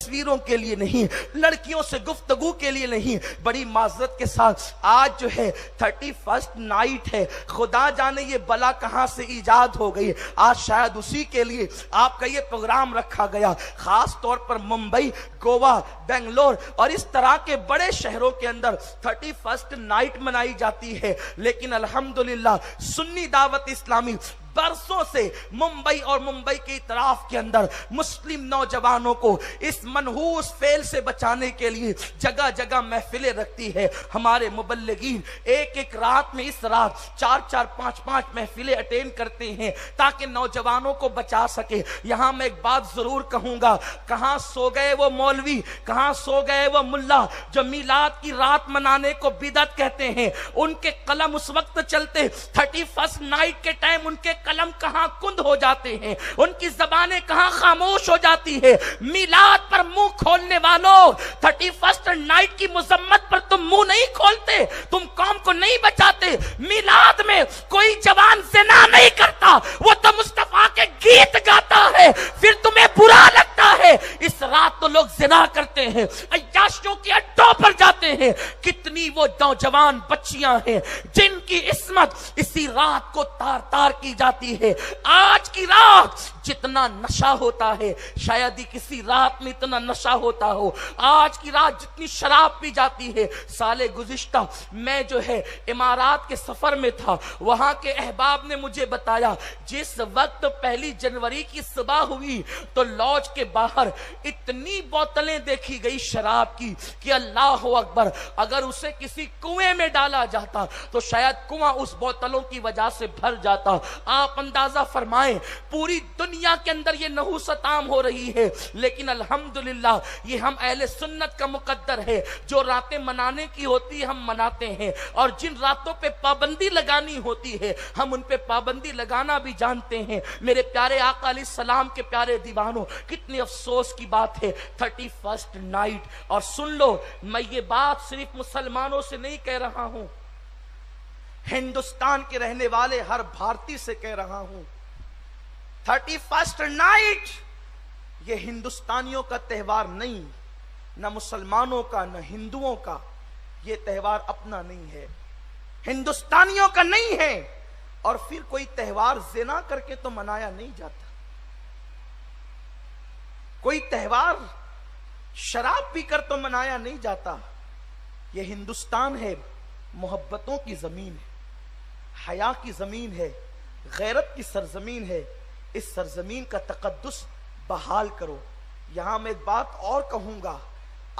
तस्वीरों के लिए नहीं, लड़कियों से गुफ्तगू के लिए नहीं। बड़ी माजरत के साथ आज जो है 31st नाइट है, खुदा जाने ये बला कहां से इजाद हो गई। आज शायद उसी के लिए आपका ये प्रोग्राम रखा गया। खास तौर पर मुंबई, गोवा, बेंगलोर और इस तरह के बड़े शहरों के अंदर 31st नाइट मनाई जाती है। लेकिन अल्हम्दुलिल्लाह सुन्नी दावत इस्लामी बरसों से मुंबई और मुंबई के इतराफ के अंदर मुस्लिम नौजवानों को इस मनहूस फेल से बचाने के लिए जगह जगह महफिलें रखती है। हमारे मुबल्लिगीन एक एक रात में इस रात 4-4, 5-5 महफिलें अटेंड करते हैं ताकि नौजवानों को बचा सके। यहां मैं एक बात जरूर कहूंगा, कहां सो गए वो मौलवी, कहां सो गए वो मुल्ला जो मीलाद की रात मनाने को बिदअत कहते हैं। उनके कलम उस वक्त चलते 31st नाइट के टाइम उनके कलम कहां कुंद हो जाते हैं, उनकी जबानें कहां खामोश हो जाती है। मिलाद पर मुंह खोलने वालों, 31st नाइट की मुजम्मत पर तुम मुंह नहीं खोलते, तुम कौम को नहीं बचाते। मिलाद में कोई जवान ज़िना नहीं करता, वो तो मुस्तफा के गीत गाता है, फिर तुम्हें बुरा लगता है। इस रात तो लोग ज़िना करते हैं, अय्याशियों के अड्डों पर जाते हैं। कितनी वो नौजवान बच्चियां हैं जिनकी इस्मत इसी रात को तार तार की जाती है। आज की रात जितना नशा होता है शायद ही किसी रात में इतना नशा होता हो। आज की रात जितनी शराब पी जाती है। साले गुज़िश्ता मैं जो है इमारात के सफर में था, वहां के अहबाब ने मुझे बताया जिस वक्त 1 जनवरी की सुबह हुई तो लॉज के बाहर इतनी बोतलें देखी गई शराब की कि अल्लाह अकबर, अगर उसे किसी कुएं में डाला जाता तो शायद कुआं उस बोतलों की वजह से भर जाता। आप अंदाजा फरमाएं पूरी दुनिया के अंदर ये नहूसत आम हो रही है, लेकिन अल्हम्दुलिल्लाह ये हम अहले सुन्नत का मुकद्दर है। जो रातें मनाने की होती है हम मनाते हैं, और जिन रातों पे पाबंदी लगानी होती है हम उन पे पाबंदी लगाना भी जानते हैं। मेरे प्यारे आका अलैहिस्सलाम के प्यारे दीवानों, कितनी अफसोस की बात है 31st नाइट। और सुन लो, मैं ये बात सिर्फ मुसलमानों से नहीं कह रहा हूं, हिंदुस्तान के रहने वाले हर भारतीय से कह रहा हूं। 31st नाइट ये हिंदुस्तानियों का त्यौहार नहीं, न मुसलमानों का न हिंदुओं का। ये त्यौहार अपना नहीं है, हिंदुस्तानियों का नहीं है। और फिर कोई त्यौहार ज़िना करके तो मनाया नहीं जाता, कोई त्यौहार शराब पीकर तो मनाया नहीं जाता। ये हिंदुस्तान है, मोहब्बतों की जमीन है, हया की जमीन है, गैरत की सरजमीन है। इस सरजमीन का तकद्दुस बहाल करो। यहां मैं एक बात और कहूंगा,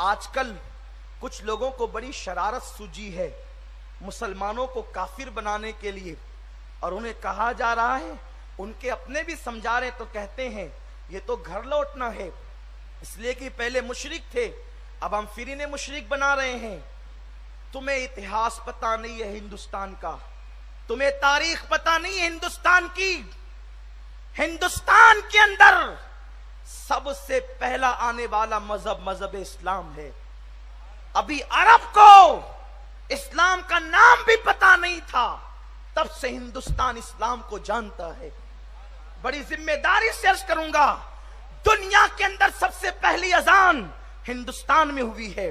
आजकल कुछ लोगों को बड़ी शरारत सूझी है मुसलमानों को काफिर बनाने के लिए, और उन्हें कहा जा रहा है, उनके अपने भी समझा रहे तो कहते हैं ये तो घर लौटना है, इसलिए कि पहले मुशरिक थे अब हम फिर इन्हें मुशरिक बना रहे हैं। तुम्हें इतिहास पता नहीं है हिंदुस्तान का, तुम्हें तारीख पता नहीं है हिंदुस्तान की। हिंदुस्तान के अंदर सबसे पहला आने वाला मजहब इस्लाम है। अभी अरब को इस्लाम का नाम भी पता नहीं था, तब से हिंदुस्तान इस्लाम को जानता है। बड़ी जिम्मेदारी से अर्ज करूंगा, दुनिया के अंदर सबसे पहली अजान हिंदुस्तान में हुई है,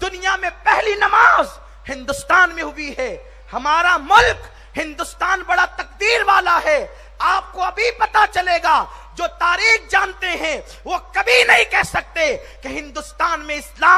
दुनिया में पहली नमाज हिंदुस्तान में हुई है। हमारा मुल्क हिंदुस्तान बड़ा तकदीर वाला है। आपको अभी पता चलेगा, जो तारीख जानते हैं वो कभी नहीं कह सकते कि हिंदुस्तान में इस्लाम